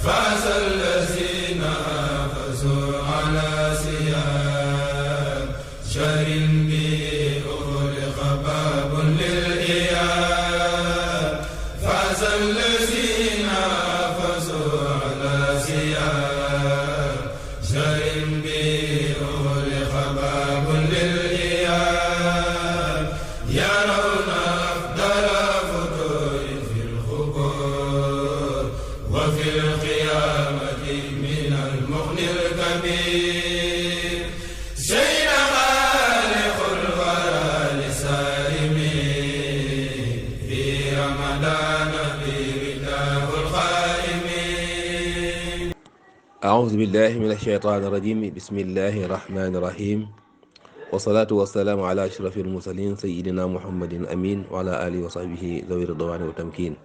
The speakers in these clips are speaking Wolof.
فاز الذين فازوا على سياب شهر به أغلق باب للإياب فاز الذين فازوا على سياب شهر به أغلق باب للإياب يرون أفضل فتور في الخبور وفي القيامة من المغني الكبير سيد خالق الورى لسالمين في رمضان برداه الخائمين. أعوذ بالله من الشيطان الرجيم بسم الله الرحمن الرحيم والصلاة والسلام على أشرف المرسلين سيدنا محمد أمين وعلى آله وصحبه ذوي الرضوان والتمكين.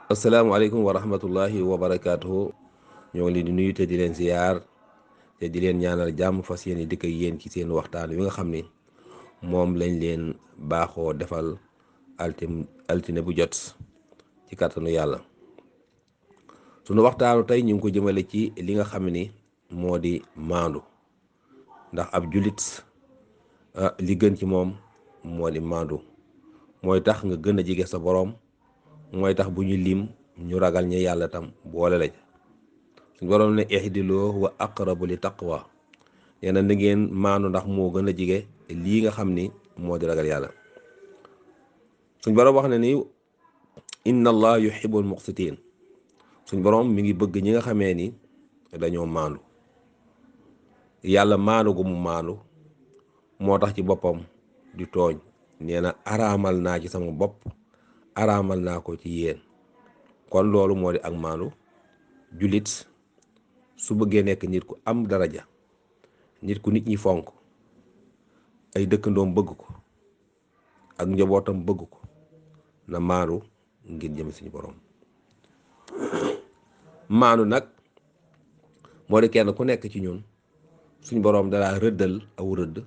asalaamaaleykum wa rahmatullahi wa barakaatuhu. ñoo ngi leen di nuyu te di leen ziyaar te di leen ñaanal jàmm fas yéene dëkk ak yéen ci seen waxtaan wi nga xam ni moom lañ leen baaxoo defal altine bu jot ci kàttanu yàlla. sunu waxtaanu tey ñu ngi ko jëmale ci li nga xam ni moo di maandu ndax ab jullit li gën ci moom moo di maandu mooy tax nga gën a jege sa boroom, mooy tax bu ñu lim ñu ragal ñi yàlla tam boole la suñu boroom ne ihdiloo wa aqrabu li taqwa nee na ngeen maandu ndax moo gën a jege lii nga xam ni moo di ragal yàlla. suñ boroom wax na ni inna allah yuhibbul muqsitin. suñ boroom mi ngi bëgg ñi nga xamee ni dañoo maandu. yàlla maandu gu mu maandu moo tax ci boppam di tooñ nee na araamal naa ci sama bopp, araamal naa ko ci yéen. kon loolu moo di ak maandu. jullit su bëggee nekk nit ku am daraja, nit ku nit ñi fonk, ay dëkkandoom bëgg ko ak njabootam bëgg ko, na maandu ngir jëm suñu boroom. maandu nag moo di kenn ku nekk ci ñun suñu boroom dalaa rëddal aw rëdd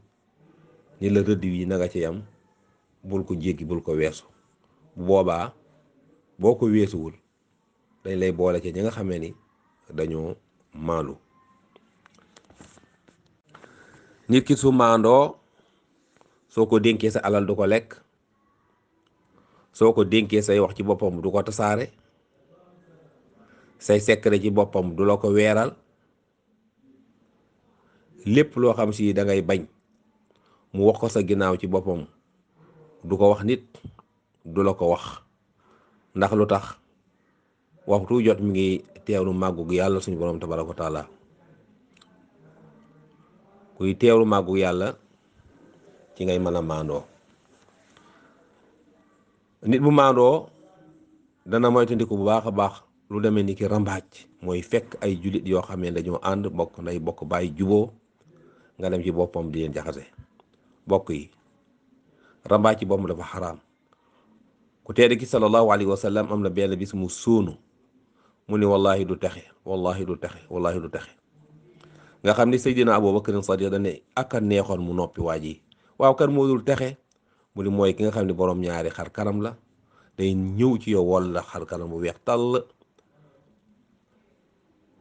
ni la rëdd yi na nga ci yam, bul ko jéggi bul ko weesu. bu boobaa boo ko weesuwul dañ lay boole ci ñi nga xamee ni dañoo maandu. nit ki su maandoo, soo ko dénkee sa alal du ko lekk, soo ko dénkee say wax ci boppam du ko tasaare, say secret ci boppam du la ko weeral. lépp loo xam si da ngay bañ mu wax ko sa ginnaaw ci boppam du ko wax nit, du la ko wax. ndax lu tax waxtu jot mi ngi teewlu màggu yàlla suñu boroom tabaraka wa taala. kuy teewlu màggu yàlla ci ngay mën a maandoo. nit bu maandoo dana moytandiku bu baax a baax lu demee ni ki rambaaj, mooy fekk ay jullit yoo xam ne dañoo ànd bokk nday bokk bàyyi juboo nga dem ci boppam di leen jaxase. bokk yi rambaaj ci boppam dafa xaraam. ku tedd ki sallallahu alayhi wa sallam am na benn bis mu suunu mu ni wallahi du texe, wallahi du texe, wallahi du texe. nga xam ni Seydina Abubakar Sadiq da ne ak a neexoon mu noppi waa ji. waaw kan moo dul texe mu ni mooy ki nga xam ne boroom ñaari xar kanam la, day ñëw ci yow walla xar kanam bu weex tàll,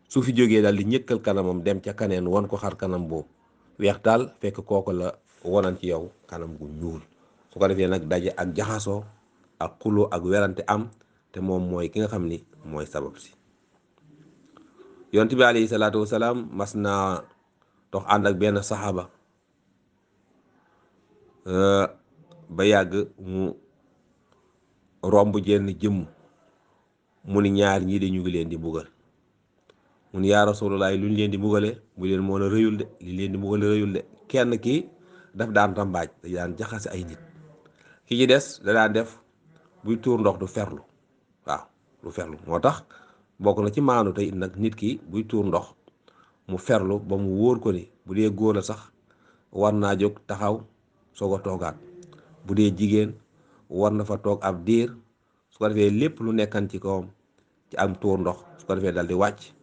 su fi jógee daal di ñëkkal kanamam dem ca kaneen wan ko xar kanam boobu weex tàll, fekk kooku la wonan ci yow kanam gu ñuul. su ko defee nag daje ak jaxasoo ak xuloo ak werante am, te moom mooy ki nga xam ni mooy sabab si. yonent bi alayhi salaatu wasalaam mas naa dox ànd ak benn saxaaba ba yàgg mu romb jenn jëmm mu ni ñaar ñii de ñu ngi leen di mbugal. mu ni yaa Rasulullah lu ñu leen di mbugale mu leen moo la rëyul de, li leen di mbugale rëyul de. kenn ki daf daan rambaaj, da daan jaxase ay nit. ki ci des da daan def buy tuur ndox du ferlu. waaw du ferlu. moo tax bokk na ci maandu tey nag nit ki buy tuur ndox mu ferlu ba mu wóor ko ni bu dee góor la sax war naa jóg taxaw soog a toogaat, bu dee jigéen war na fa toog ab diir. su ko defee lépp lu nekkan ci kawam ci am tuur ndox su ko defee dal di wàcc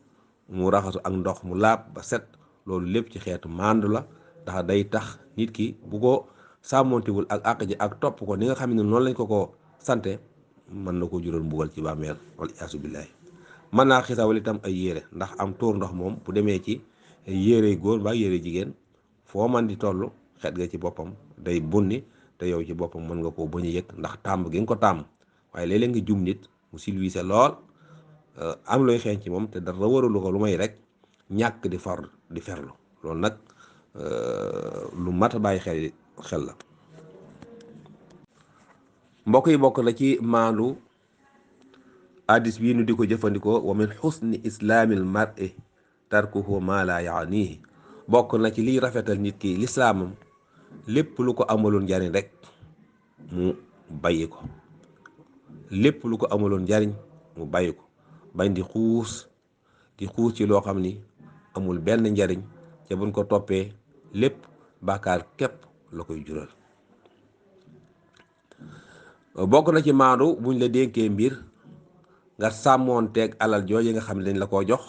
mu raxasu ak ndox mu laab ba set. loolu lépp ci xeetu maandu la, ndax day tax nit ki bu ko sàmmontewul ak àq ji ak topp ko ni nga xam ne noonu lañ ko sante, mën na ko jural mbugal ci bàmmeel wal iyaasu billaahi. mën naa xisawal itam ay yére, ndax am tuur ndox moom bu demee ci yére góor ba yére jigéen foo man di toll xet ga ci boppam day bunni te yow ci boppam mën nga koo bañ a yëg ndax tàmm gi nga ko tàmm. waaye léeg-léeg nga jum nit mu silwiise lool am looy xeeñ ci moom te dara waralu ko lu may rek ñàkk di ferlu loolu nag lu mat a bàyyi xel la. mbokk yi bokk na ci maandu hadis bii nu di ko jëfandikoo wa min xusni islaamil mar'i tarkuhu ma la yaanihi bokk na ci liy rafetal nit ki lislaamam lépp lu ko amaloon njariñ rek mu bàyyi ko, lépp lu ko amaloon njariñ mu bàyyi ko, bañ di xuus ci loo xam ni amul benn njariñ ca buñ ko toppee lépp bàkkaar képp la koy jural. bokk na ci maandu buñ la dénkee mbir nga sàmmoon teeg alal jooju nga xam ne dañ la koo jox,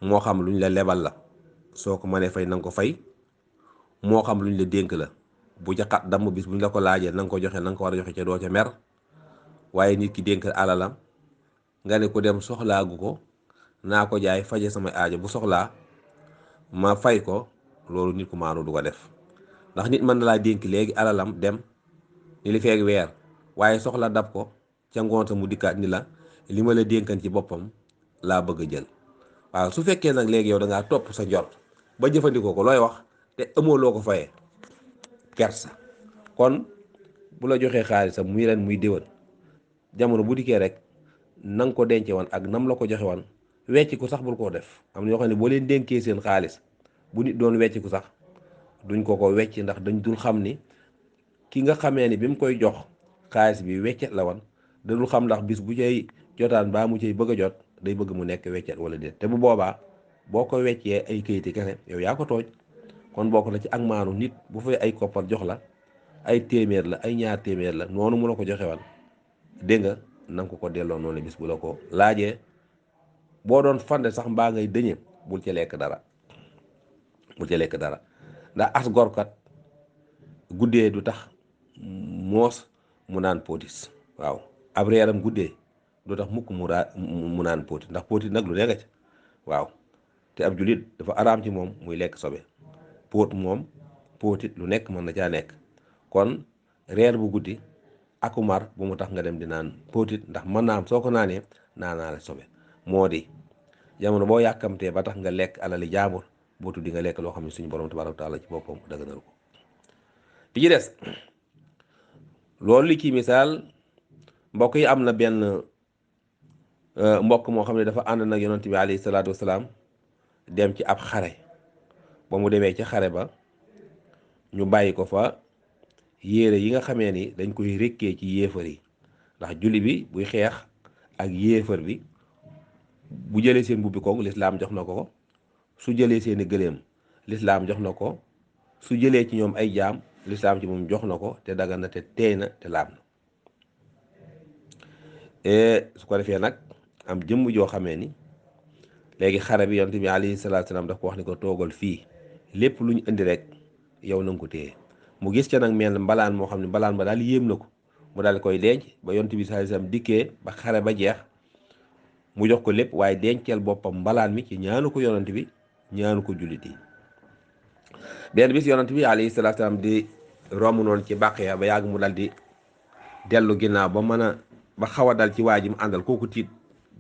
moo xam luñ la lebal la soo ko mënee fay na nga ko fay, moo xam luñ la dénk la bu ca xat damm bis buñ la ko laajee na nga ko joxe na nga ko war a joxe ca doo ca mer. waaye nit ki dénk alalam nga ne ko dem soxlaagu ko naa ko jaay faje sama aajo bu soxlaa ma fay ko, loolu nit ku maandu du ko def. ndax nit mën na laa dénk léegi alalam dem ni li feeg weer waaye soxla dab ko ca ngoon sa mu dikkaat ni la li ma la dénkan ci boppam laa bëgg a jël. waaw su fekkee nag léegi yow da ngaa topp sa njort ba jëfandikoo ko looy wax te amoo loo ko fayee kersa. kon bu la joxee xaalisam muy ren muy déwén jamono bu dikkee rek na nga ko dence woon ak nam la ko joxe woon wecc ko sax bul koo def. am na ñoo xam ne boo leen dénkee seen xaalis bu nit doon wecc ko sax duñ ko wecc ndax dañ dul xam ni ki nga xamee ni bi mu koy jox xaalis bi weccet la woon da dul xam ndax bis bu cay jotaan baa mu cay bëgg a jot day bëgg mu nekk weccet wala déet, te bu boobaa boo ko weccee ay kayiti kese yow yaa ko tooj. kon bokk na ci ak maanu nit bu fay ay koppar jox la ay téeméer la ay ñaar téeméer la noonu mu la ko joxe woon dégg nga na nga ko delloo noonu bis bu la ko laajee. boo doon fande sax mbaa ngay dëñe bul ca lekk dara ndax as gorkat guddee du tax moos mu naan potis. waaw ab reeram guddee du tax mukk mu naan potit, ndax potit nag lu nekk ci. waaw te ab julit dafa araam ci moom muy lekk sobe. potit lu nekk mën na caa nekk. kon reer bu guddi akumar bu mu tax nga dem di naan potit, ndax mën naa am soo ko naanee naanaale sobe. moo di jamono boo yàkkamtee ba tax nga lekk alali jaambur boo tuddi nga lekk loo xam ne suñu borom tabaaraka taala ci boppam daganal ko. li ci des loolu li ci misaal mbokk yi am na benn mbokk moo xam ne dafa ànd nag yonent bi alayhi salaatu wasalaam dem ci ab xare. ba mu demee ci xare ba ñu bàyyi ko fa yére yi nga xamee ni dañ koy rékkee ci yéefar yi, ndax julli bi buy xeex ak yéefar bi bu jëlee seen mbubbi koog lislaam jox na ko, su jëlee seeni gëléem lislaam jox na ko, su jëlee ci ñoom ay jaam lislaam ci moom jox na ko, te dagan na te teey na te laab na. su ko defee nag am jëmm joo xamee ni léegi xare bi yonent bi alayhi salaatu salaam daf ko wax ni ko toogal fii, lépp lu ñu indi rek yow na nga ko téye. mu gis ca nag mel mbalaan moo xam ne mbalaan ba daal yéem na ko, mu daal koy denc ba yonent bi sallallahu alayhi wasallam dikkee ba xare ba jeex mu jox ko lépp, waaye denceel boppam mbalaan mi ci ñaanu ko yonent bi ñaanu ko jullit yi. benn bis yonent bi alayhi salaatu salaam di romb noonu ci Baqiya ba yàgg mu dal di dellu ginnaaw ba xaw a dal ci waa ji mu àndal, kooku tiit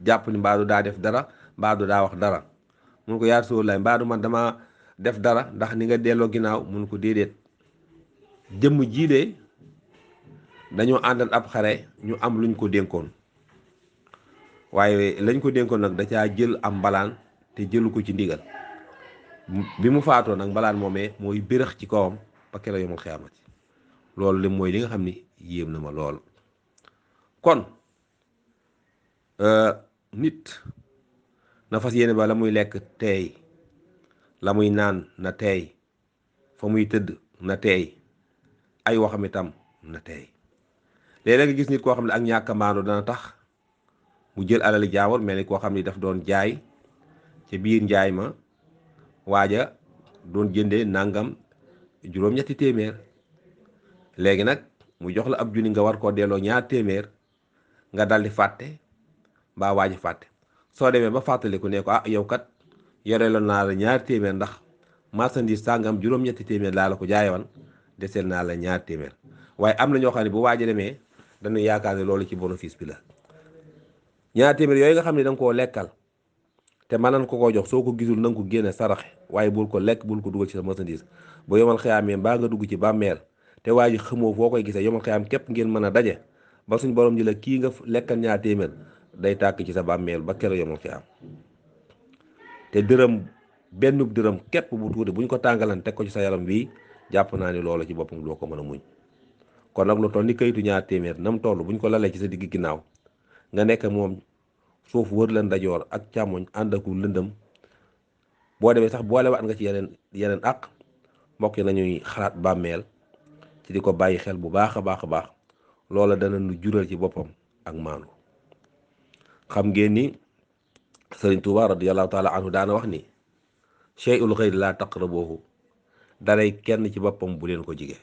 jàpp ni mbaadu daa def dara mbaadu daa wax dara. mun ko yaa Rasuulullaah mbaadu man dama def dara ndax ni nga delloo ginnaaw. mun ko déedéet, jëmm jiile dañoo àndal ab xare ñu am luñ ko dénkoon, waaye lañ ko dénkoon nag da caa jël am mbalaan te jëlu ko ci ndigal. bi mu faatoo nag mbalaan moomee mooy bërëx ci kawam ba keroog yawmal xiyaamati. loolu li mooy li nga xam ni yéem na ma lool. kon nit na fas yéene ba la muy lekk teey, la muy naan na teey, fa muy tëdd na teey, ay waxam itam na teey. léeg-léeg nga gis nit koo xam ne ak ñàkk a maandu dana tax mu jël alali jaawar, mel ni koo xam ne daf doon jaay ca biir njaay ma waaja doon jëndee nangam juróom-ñetti téeméer. léegi nag mu jox la ab junni nga war koo delloo ñaar téeméer nga daldi fàtte mbaa waaji fàtte. soo demee ba fàttaliku ne ko ah yow kat yore la naa la ñaar téeméer ndax marchandise sàngam juróom-ñetti téeméer laa la ko jaayewan deseel naa la ñaar téeméer waaye am na ñoo xam ne bu waaj a demee dañu yaakaar ne loolu ci bénéfice bi la ñaar téeméer yooyu nga xam ne da nga koo lekkal te mënan ko koo jox soo ko gisul na nga ko génne saraxe waaye bul ko lekk bul ko dugal ci sa marchandise ba yomal xiyaamee mbaa nga dugg ci bàmmeel te waa ji xamoo foo koy gisee yomal xiyaam képp ngeen mën a daje ba suñ borom ji la kii nga lekkal ñaar téeméer day tàkk ci sa bàmmeel ba keroog yomal xiyaam te dërëm benn dërëm képp bu tuuti buñ ko tàngalan teg ko ci sa yaram bii jàpp naa ni loolu ci boppam doo ko mën a muñ kon nag lu toll ni kayitu ñaar téeméer nam toll buñ ko lalee ci sa digg ginnaaw nga nekk moom suuf wër la ndajoor ak càmmoñ ànd ak lëndëm boo demee sax boolewaat nga ci yeneen àq mbokk yi nañuy xalaat bàmmeel ci di ko bàyyi xel bu baax a baax a baax loola dana nu jural ci boppam ak maandu xam ngeen ni Sëriñ Tuuba radiyallahu taala anhu daana wax ni shay'ul ghayri laa taqrabuhu daray kenn ci boppam bu leen ko jige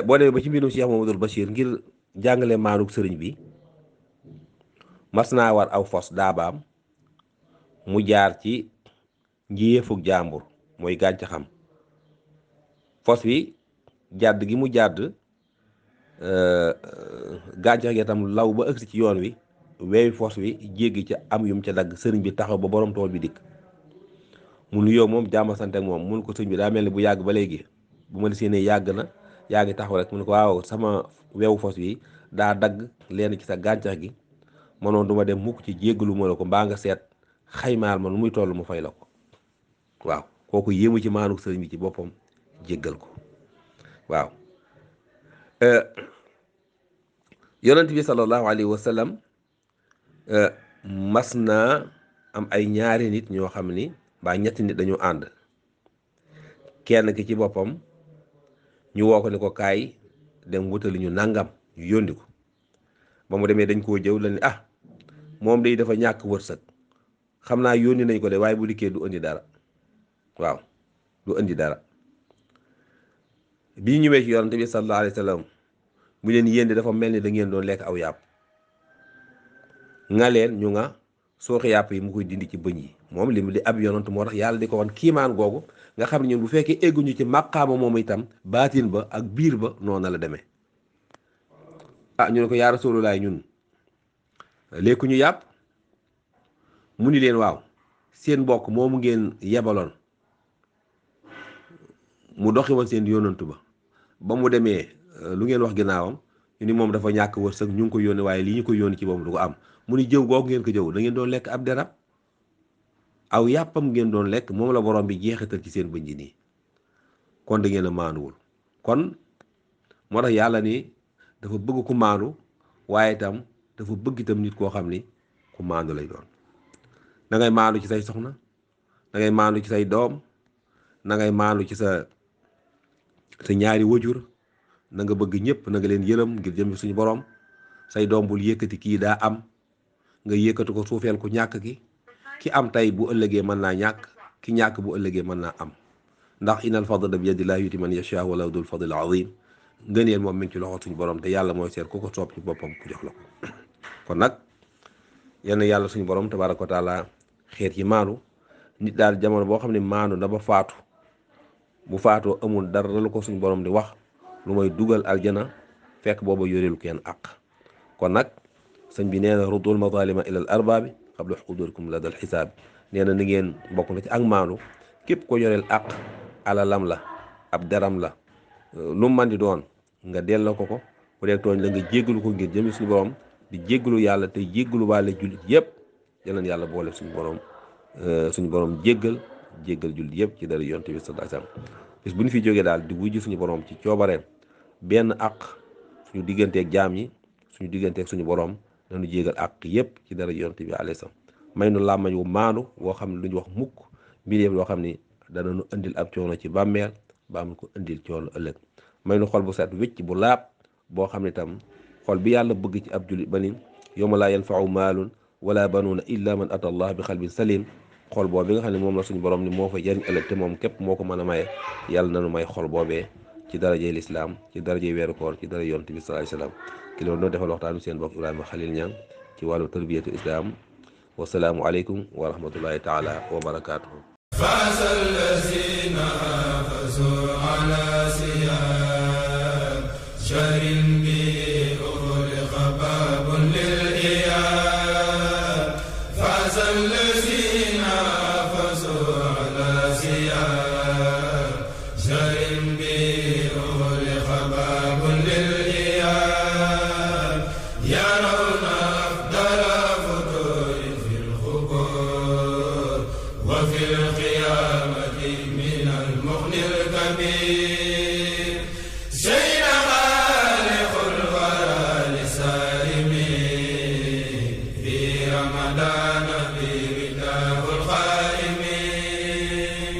boo demee ba ci mbirum Cheikh Mamadou Bachir ngir jàngale maanuk sëriñ bi mas naa war aw fos daabaam mu jaar ci njiyéefug jàmbur mooy gàncaxam fos wi jàdd gi mu jàdd gàncax gi tam law ba ëgsi ci yoon wi weewi fos wi jéggi ca am yum ca dagg sëriñ bi taxaw ba borom tool bi dikk mu nuyoo moom jàmm sant ak moom mun ko sëriñ bi daa mel ni bu yàgg ba léegi bu ma la séenee yàgg na yaa ngi taxaw rek mu ne ko waaw sama weewu fos wi daa dagg leen ci sa gàncax gi manoon duma dem mukk ci jéggalu ma la ko mbaa nga seet xaymaal ma nu muy toll mu fay la ko waaw kooku yéemu ci maanuk sëriñ bi ci boppam jéggal ko waaw yonent bi sallallahu alayhi wa sallam mas naa am ay ñaari nit ñoo xam ni mbaa ñetti nit dañu ànd kenn ki ci boppam ñu woo ko ni ko kaay dem wutali ñu nangam ñu yóndi ko ba mu demee dañ koo jëw la ni ah moom day dafa ñàkk wërsëg xam naa yónni nañ ko de waaye bu dikkee du indi dara waaw du indi dara bii ñëwee ci yonent bi sallallahu alayhi wa sallam mu leen yéen dafa mel ni da ngeen doon lekk aw yàpp nga leen ñu nga sooxi yàpp yi mu koy dindi ci bëñ yi moom li mu di ab yonent moo tax yàlla di ko wan kiimaan googu nga xam ne ñun bu fekkee egguñu ci màqaama moom itam baatin ba ak biir ba noonu la demee ah ñu ne ko yaa Rasulullah ñun lekkuñu yàpp mu ni leen waaw seen mbokk moomu ngeen yebaloon mu doxi woon seen yonantu ba mu demee lu ngeen wax ginnaawam ñu ni moom dafa ñàkk wërsëg ñu ngi ko yónni waaye lii ñu ko yónni ci boobu du ko am mu ni jëw googu ngeen ko jëw da ngeen doon lekk ab derab aw yàppam ngeen doon lekk moom la borom bi jeexital ci seen bëñ ji nii kon da ngeen a maanuwul kon moo tax yàlla ni dafa bëgg ku maanu waaye itam dafa bëgg itam nit koo xam ni ku maandu lay doon da ngay maandu ci say soxna da ngay maandu ci say doom da ngay maandu ci sa ñaari wajur na nga bëgg ñëpp na nga leen yërëm ngir jëm suñu borom say doom bul yëkkati kii daa am nga yëkkati ko suufeel ku ñàkk ki am tey bu ëllëgee mën naa ñàkk ki ñàkk bu ëllëgee mën naa am ndax innal fadla bi yadillaahi yu'tiihi man yashaa wala dul fadl azim ngëneel moom mi ngi ci loxo suñu borom te yàlla mooy seet ku ko soob ci boppam ku jox la ko kon nag yenn yàlla suñu borom tabaaraka wa taala xeet yi maanu nit daal jamono boo xam ne maanu na ba faatu bu faatoo amul dara lu ko suñu borom di wax lu may dugal aljana fekk booba yoreelu kenn àq kon nag sëñ bi nee na ruddul mazalima ilal arbaabi qabla xudurikum ladal xisaab nee na ni ngeen bokk na ci ak maanu képp ko yoreel àq alalam la ab deram la lu man di doon nga delloo ko ko bu dee tooñ la nga jéggalu ko ngir jëmi suñu borom di jéggalu yàlla te jéggalu waale jullit yëpp yàlla yàlla boole suñu borom jéggal jullit yëpp ci dara yonent bi sallallahu alayhi wasallam bis bu ñu fi jógee daal di wujj suñu borom ci coobareem benn àq suñu digganteeg jaam ñi suñu digganteeg suñu borom nañu jégal àq yëpp ci dara yonent bi alayhi salaam may nu làmmañ wu maanu woo xam ne lu ñu wax mukk mbir yëpp loo xam ni dana nu indil ab coono ci bàmmeel ba am ko indil coono ëllëg may nu xol bu set wécc bu laab boo xam ne tam xol bi yàlla bëgg ci ab jullit ba ni yawma laa yanfa'u maalun wala banuuna illa man ata allah bi xalbin salim xol boobee nga xam ne moom la suñu borom ni moo fa jariñ ëllëg te moom képp moo ko mën a maye yàlla nanu may xol boobee ci darajey lislaam ci darajey weeru koor ci darajey yonent bi sallallahu alayhi wasallam ki loolu noo defal waxtaanu seen bokk Ibrahima Khalil Niang ci wàllu tarbiyatu islam wasalaamu aleykum wa rahmatullahi taala wa barakaatuhu. وفي القيامة من المغني الكبير